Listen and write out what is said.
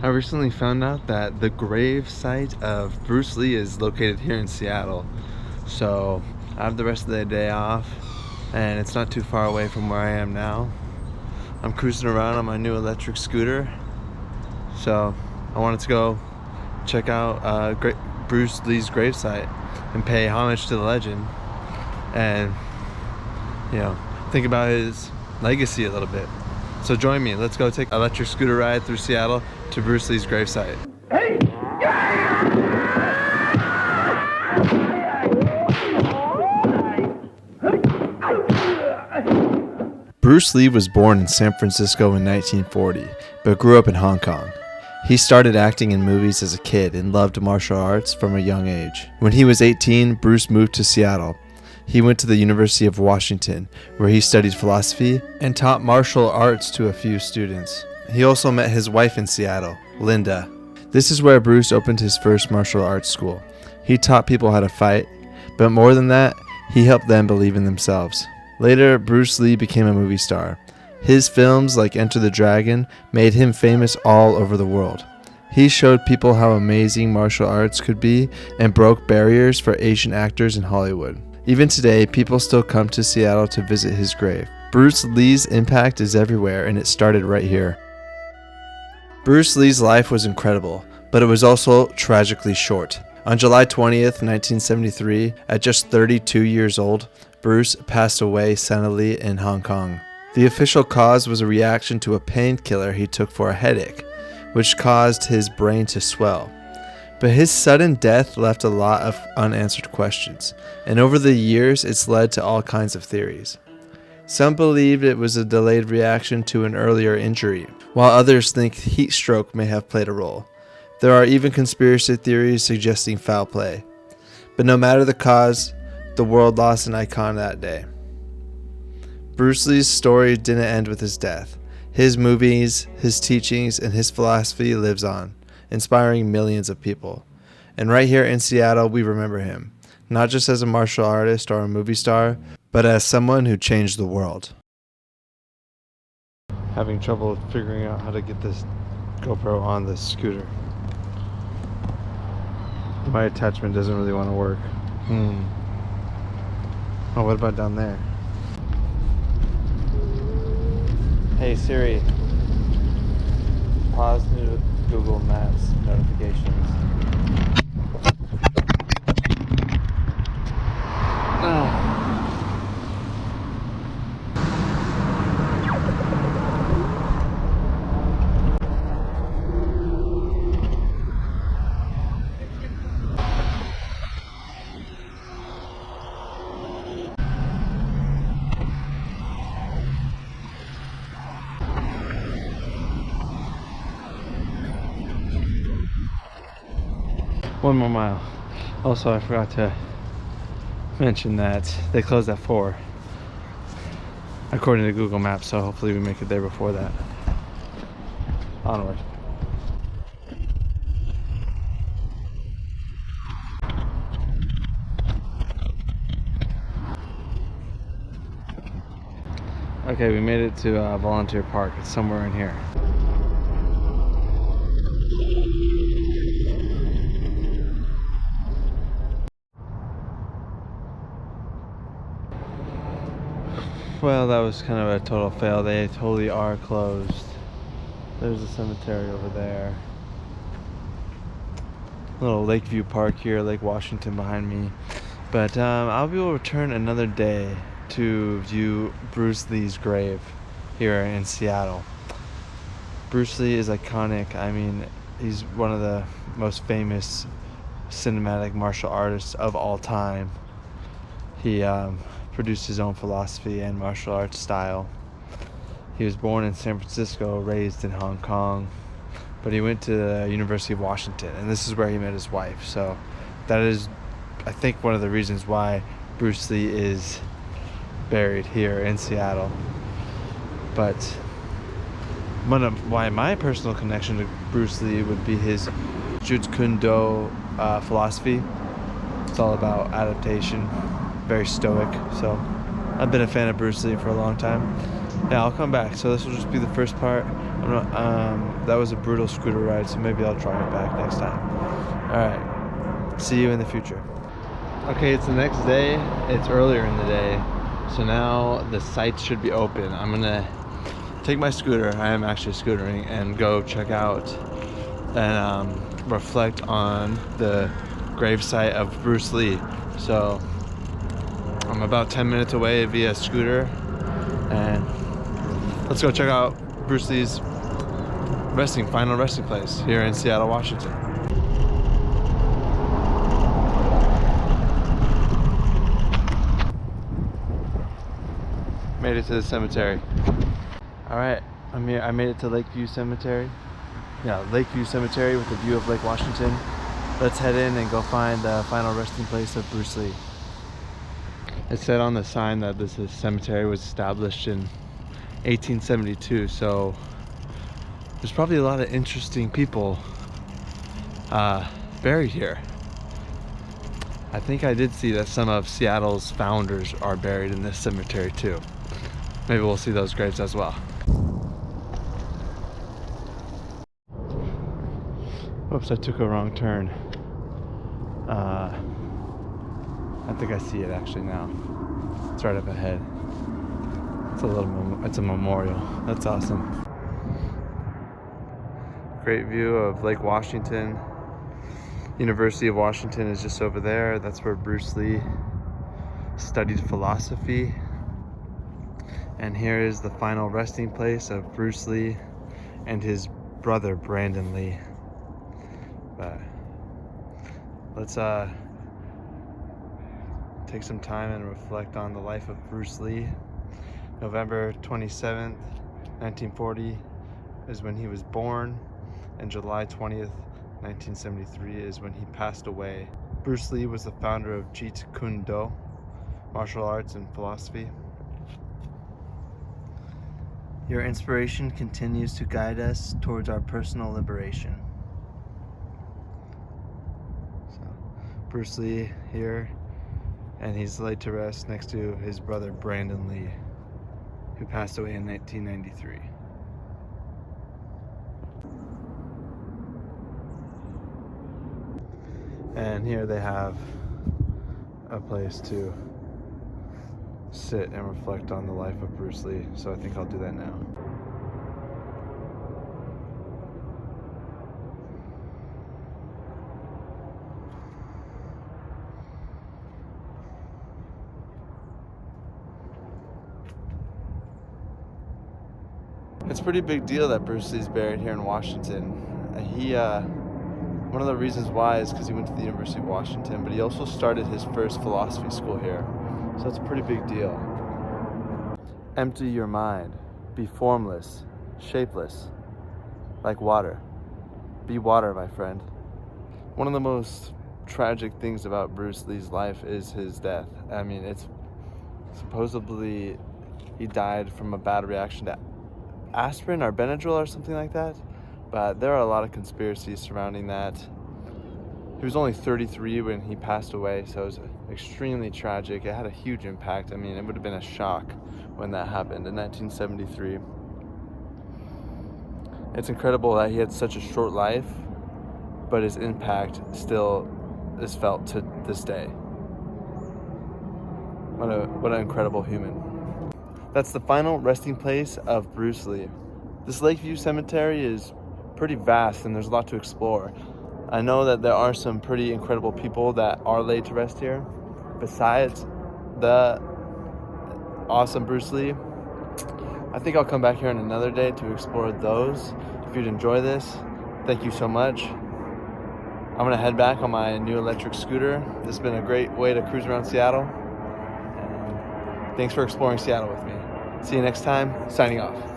I recently found out that the grave site of Bruce Lee is located here in Seattle. So I have the rest of the day off, and it's not too far away from where I am now. I'm cruising around on my new electric scooter. So I wanted to go check out Bruce Lee's gravesite and pay homage to the legend, and think about his legacy a little bit. So join me. Let's go take an electric scooter ride through Seattle to Bruce Lee's gravesite. Hey! Bruce Lee was born in San Francisco in 1940, but grew up in Hong Kong. He started acting in movies as a kid and loved martial arts from a young age. When he was 18, Bruce moved to Seattle. He went to the University of Washington, where he studied philosophy and taught martial arts to a few students. He also met his wife in Seattle, Linda. This is where Bruce opened his first martial arts school. He taught people how to fight, but more than that, he helped them believe in themselves. Later, Bruce Lee became a movie star. His films, like Enter the Dragon, made him famous all over the world. He showed people how amazing martial arts could be and broke barriers for Asian actors in Hollywood. Even today, people still come to Seattle to visit his grave. Bruce Lee's impact is everywhere, and it started right here. Bruce Lee's life was incredible, but it was also tragically short. On July 20th, 1973, at just 32 years old, Bruce passed away suddenly in Hong Kong. The official cause was a reaction to a painkiller he took for a headache, which caused his brain to swell. But his sudden death left a lot of unanswered questions, and over the years it's led to all kinds of theories. Some believed it was a delayed reaction to an earlier injury, while others think heat stroke may have played a role. There are even conspiracy theories suggesting foul play. But no matter the cause, the world lost an icon that day. Bruce Lee's story didn't end with his death. His movies, his teachings, and his philosophy lives on, inspiring millions of people. And right here in Seattle, we remember him, not just as a martial artist or a movie star, but as someone who changed the world. Having trouble figuring out how to get this GoPro on the scooter. My attachment doesn't really want to work. Oh, what about down there? Hey Siri, pause new Google Maps notifications. One more mile. Also, I forgot to mention that they close at 4 according to Google Maps, so hopefully we make it there before that. Onward. Okay, we made it to Volunteer Park. It's somewhere in here. Well, that was kind of a total fail. They totally are closed. There's a cemetery over there. Little Lakeview Park here, Lake Washington behind me. But I'll be able to return another day to view Bruce Lee's grave here in Seattle. Bruce Lee is iconic. I mean, he's one of the most famous cinematic martial artists of all time. He produced his own philosophy and martial arts style. He was born in San Francisco, raised in Hong Kong, but he went to the University of Washington, and this is where he met his wife. So that is, I think, one of the reasons why Bruce Lee is buried here in Seattle. But why my personal connection to Bruce Lee would be his Jeet Kune Do philosophy. It's all about adaptation, very stoic. So I've been a fan of Bruce Lee for a long time. Yeah, I'll come back. So this will just be the first part That was a brutal scooter ride, so maybe I'll try it back next time. Alright, see you in the future. Okay, it's the next day. It's earlier in the day, so now the sites should be open. I'm gonna take my scooter, I am actually scootering, and go check out and reflect on the gravesite of Bruce Lee. So I'm about 10 minutes away via scooter, and let's go check out Bruce Lee's final resting place here in Seattle, Washington. Made it to the cemetery. All right, I'm here. I made it to Lakeview Cemetery. Yeah, Lakeview Cemetery with a view of Lake Washington. Let's head in and go find the final resting place of Bruce Lee. It said on the sign that this cemetery was established in 1872, so there's probably a lot of interesting people buried here. I think I did see that some of Seattle's founders are buried in this cemetery too. Maybe we'll see those graves as well. Oops, I took a wrong turn. I think I see it actually now. It's right up ahead. It's a memorial. That's awesome. Great view of Lake Washington. University of Washington is just over there. That's where Bruce Lee studied philosophy. And here is the final resting place of Bruce Lee and his brother Brandon Lee. But let's take some time and reflect on the life of Bruce Lee. November 27th, 1940 is when he was born, and July 20th, 1973 is when he passed away. Bruce Lee was the founder of Jeet Kune Do, martial arts and philosophy. Your inspiration continues to guide us towards our personal liberation. So, Bruce Lee here, and he's laid to rest next to his brother Brandon Lee, who passed away in 1993. And here they have a place to sit and reflect on the life of Bruce Lee, so I think I'll do that now. It's a pretty big deal that Bruce Lee's buried here in Washington. One of the reasons why is because he went to the University of Washington, but he also started his first philosophy school here. So it's a pretty big deal. Empty your mind. Be formless, shapeless, like water. Be water, my friend. One of the most tragic things about Bruce Lee's life is his death. I mean, it's supposedly he died from a bad reaction to aspirin or Benadryl or something like that. But there are a lot of conspiracies surrounding that. He was only 33 when he passed away, so it was extremely tragic. It had a huge impact. I mean, it would have been a shock when that happened in 1973. It's incredible that he had such a short life, but his impact still is felt to this day. What an incredible human. That's the final resting place of Bruce Lee. This Lakeview Cemetery is pretty vast and there's a lot to explore. I know that there are some pretty incredible people that are laid to rest here. Besides the awesome Bruce Lee, I think I'll come back here on another day to explore those. If you'd enjoy this, thank you so much. I'm gonna head back on my new electric scooter. This has been a great way to cruise around Seattle. And thanks for exploring Seattle with me. See you next time. Signing off.